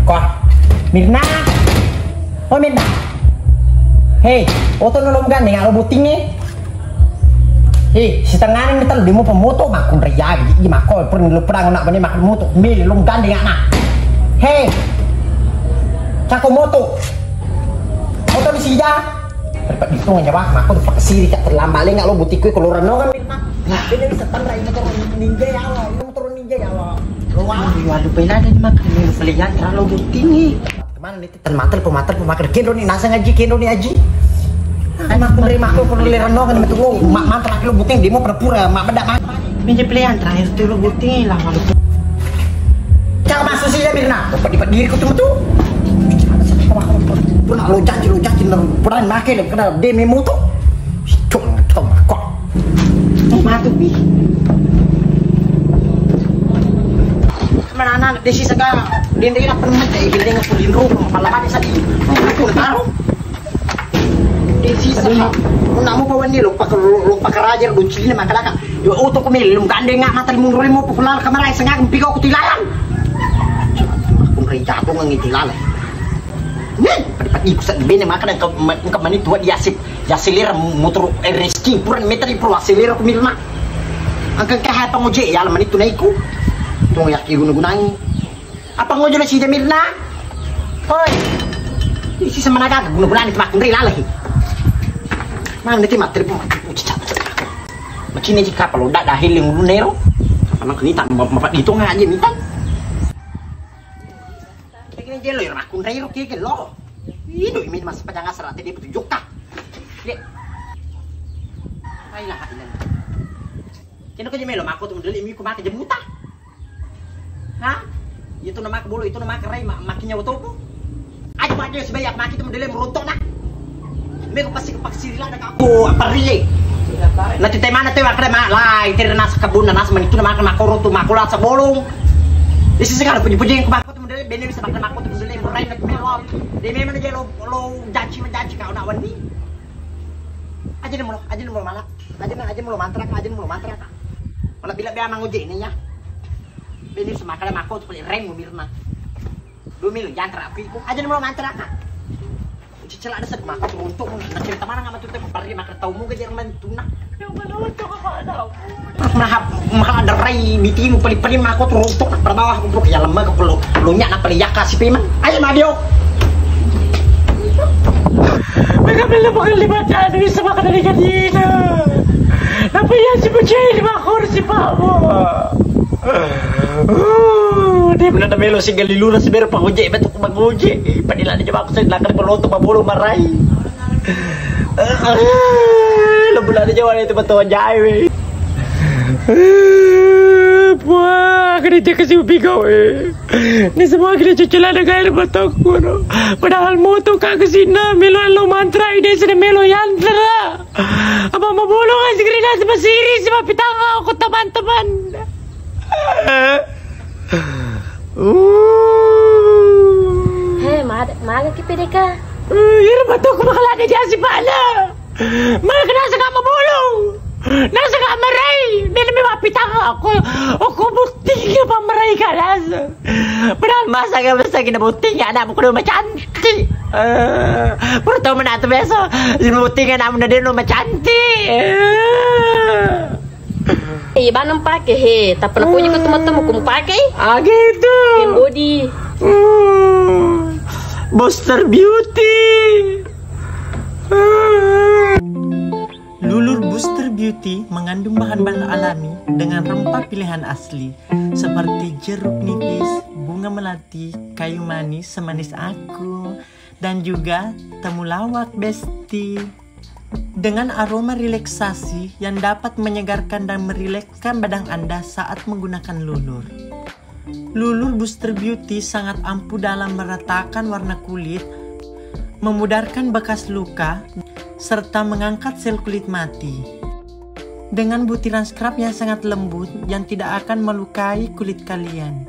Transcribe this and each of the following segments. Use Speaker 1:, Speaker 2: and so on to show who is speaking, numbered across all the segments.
Speaker 1: Kok Mirna. Oh Mirna. Hei, oto nolong gandeng alo buting ni. Hei, setengah ni metal demo pemoto makun rejagi di makol pun lu perang nak bani makan moto. Mil lom gandeng anak. Hei. Cako moto. Oto di sija. Dapat ditung aja bak, makon pak siri tak terlambat le ngak lo butik ko keluaran no kan Mirna. Nah, ini bisa tandrai motor ninja ya Allah, motor ninja ya Allah. Luang, waduh pena ni makan ni pelihan terlalu buting ni. Mana nih termatel pemakan kendo nih nasa ngaji kendo nih aji. Mak menerima aku perlu lerano kan betul lo mak mantra lo buting demo pura-pura mak bedak mak. Minje pilihan terakhir tuh lo buting lah malu. Cak masuk sih ya Mirna. Dapat diri ku tuh. Pun lo janji pernah makan kena demi moto. Cok kok. Matu pi. Mana anak desi segala dia nak pernah cai dia dengan pulin rumah malam ada sadi aku tahu desi segala namu pawan ni lupa kerajar bunci ni makalaka yo auto ko mil lum gandeng ngak mata mun remo popular kamera sengak pigo ko tilalan aku reja aku ngi tilalan ni padi ku sa bene makan ka mani tua dia silir motor reski puran metri pro silir ko milna angka ka pa ngoje ya mani tunai ku tunggu yak guna-gunangi. Apa ngojo na si Mirna? Hoy. Isi sama naga guna-gunangi temak ngri lalai. Mang nanti materi pun macam ni jika kalau dak dahil yang lunero. Anak ni tak mapat itu ngaje minta. Kini jelo ya makun rero kike lo. Ido imi mas panjang asar tadi petunjuk tak. Lihat. Ayolah hadilan. Kini ko jemelo mako tu deli imi ko make jemuta. Hah? Itu nama kebulu, itu nama kerai makinya betul po. Aja aja sebanyak maki itu mendelem meruntuk nak. Mereka pasti kepaksir lah nak aku apa rile. Nanti mana tuh akre mak lai ternas kebun nanas men itu nama makoro tu makola sebolong. Isi sekarang puji-puji yang kebakut mendelem bene bisa makan makot mendelem merai nak melot. Dia memang aja lo janji kau nak wani. Aja mulu malak. Aja mulu mantra. Kalau bila biar manguji ini ya. Ini semakan makau tu paling rem Mirna. 2 mil jangan api ku. Aja mau mantra kak. Cicil ada sedih makau untuk nak cerita mana nggak macam tu pergi makan tahu muka Jerman tuna. Yang mana untuk apa ada? Mahal ada rai di timu paling makau tu untuk nak perbawah untuk ya lemah ke lo nyak nak paling yak kasih piman. Ayo Madio. Mereka beli makan 5 jam bisa makan dari kantina. Tapi yang si bocah 5 kursi pak bu. Dia benar dah melo singgah liluna seber pak ojek betul ku ojek padila dia jawab saya lakar peloto babolo marai lo bulan dia jawab itu betul jai we wah kena dia kasih pigo ni semua kena cicilan dengan betul ku padahal moto kak kesina melo lo mantra ide sini melo yantra apa mau bolong ngasih kerja sebab siri sebab pitang aku teman-teman.
Speaker 2: Hei, maga kipedeka.
Speaker 1: Ira betul ko makalada diyan si Pala. Maga nasa ka mabulong. Nasa ka maray. Dili may mapitang ako. Ako buting pa maray ka nasa. Padahal masa kinabuting anak mo ko na macanti. Puro tao man nato beso. Sinubuting anak mo na din na macanti.
Speaker 2: Iba nang pakai he, tapi nak punya ketemu kamu pakai?
Speaker 1: Ah gitu.
Speaker 2: Yang body.
Speaker 1: Booster Beauty. Lulur Booster Beauty mengandung bahan-bahan alami dengan rempah pilihan asli seperti jeruk nipis, bunga melati, kayu manis semanis aku, dan juga temulawak besti. Dengan aroma relaksasi yang dapat menyegarkan dan merilekskan badan Anda saat menggunakan lulur. Lulur Booster Beauty sangat ampuh dalam meratakan warna kulit, memudarkan bekas luka, serta mengangkat sel kulit mati. Dengan butiran scrub yang sangat lembut yang tidak akan melukai kulit kalian.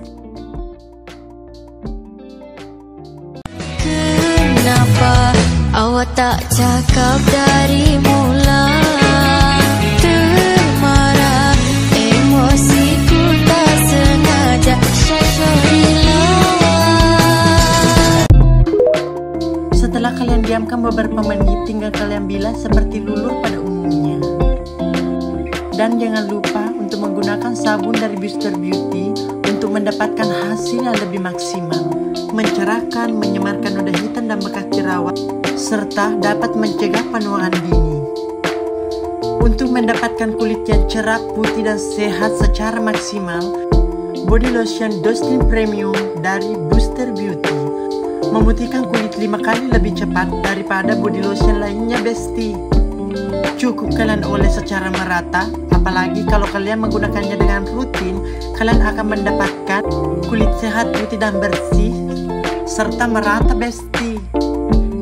Speaker 3: Kenapa awak tak cakap dari mula? Termarah emosiku tak sengaja. Syafarilah
Speaker 4: diamkan beberapa menit hingga kalian bilas seperti lulur pada umumnya. Dan jangan lupa untuk menggunakan sabun dari Booster Beauty untuk mendapatkan hasil yang lebih maksimal, mencerahkan, menyemarkan noda hitam dan bekas jerawat, serta dapat mencegah penuaan dini. Untuk mendapatkan kulit yang cerah, putih, dan sehat secara maksimal, body lotion Dostin Premium dari Booster Beauty memutihkan kulit 5 kali lebih cepat daripada body lotion lainnya, Besti. Cukup kalian oles secara merata, apalagi kalau kalian menggunakannya dengan rutin, kalian akan mendapatkan kulit sehat, putih, dan bersih, serta merata, Besti.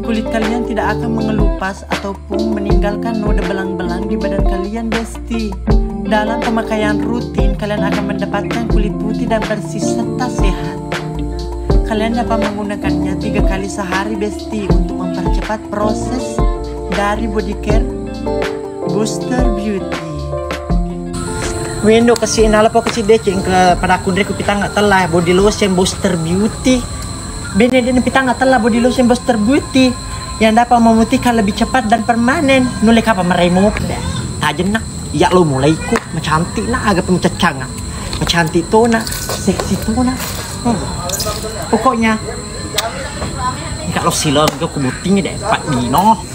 Speaker 4: Kulit kalian tidak akan mengelupas ataupun meninggalkan noda belang-belang di badan kalian, Besti. Dalam pemakaian rutin, kalian akan mendapatkan kulit putih dan bersih serta sehat. Kalian dapat menggunakannya 3 kali sehari, Besti, untuk mempercepat proses dari body care Booster Beauty.
Speaker 1: Wendo kasih nala po kasih deceng ke pada kundre ku pitang telah body lotion Booster Beauty. Bene dan pitang telah body lotion Booster Beauty yang dapat memutihkan lebih cepat dan permanen. Nulek apa meremo? Tajen nak. Ya lo mulai ku cantik nak agak pencecang nak. Cantik tu nak, seksi tu nak. Pokoknya kalau silang ke kubutingnya deh Pak Dino.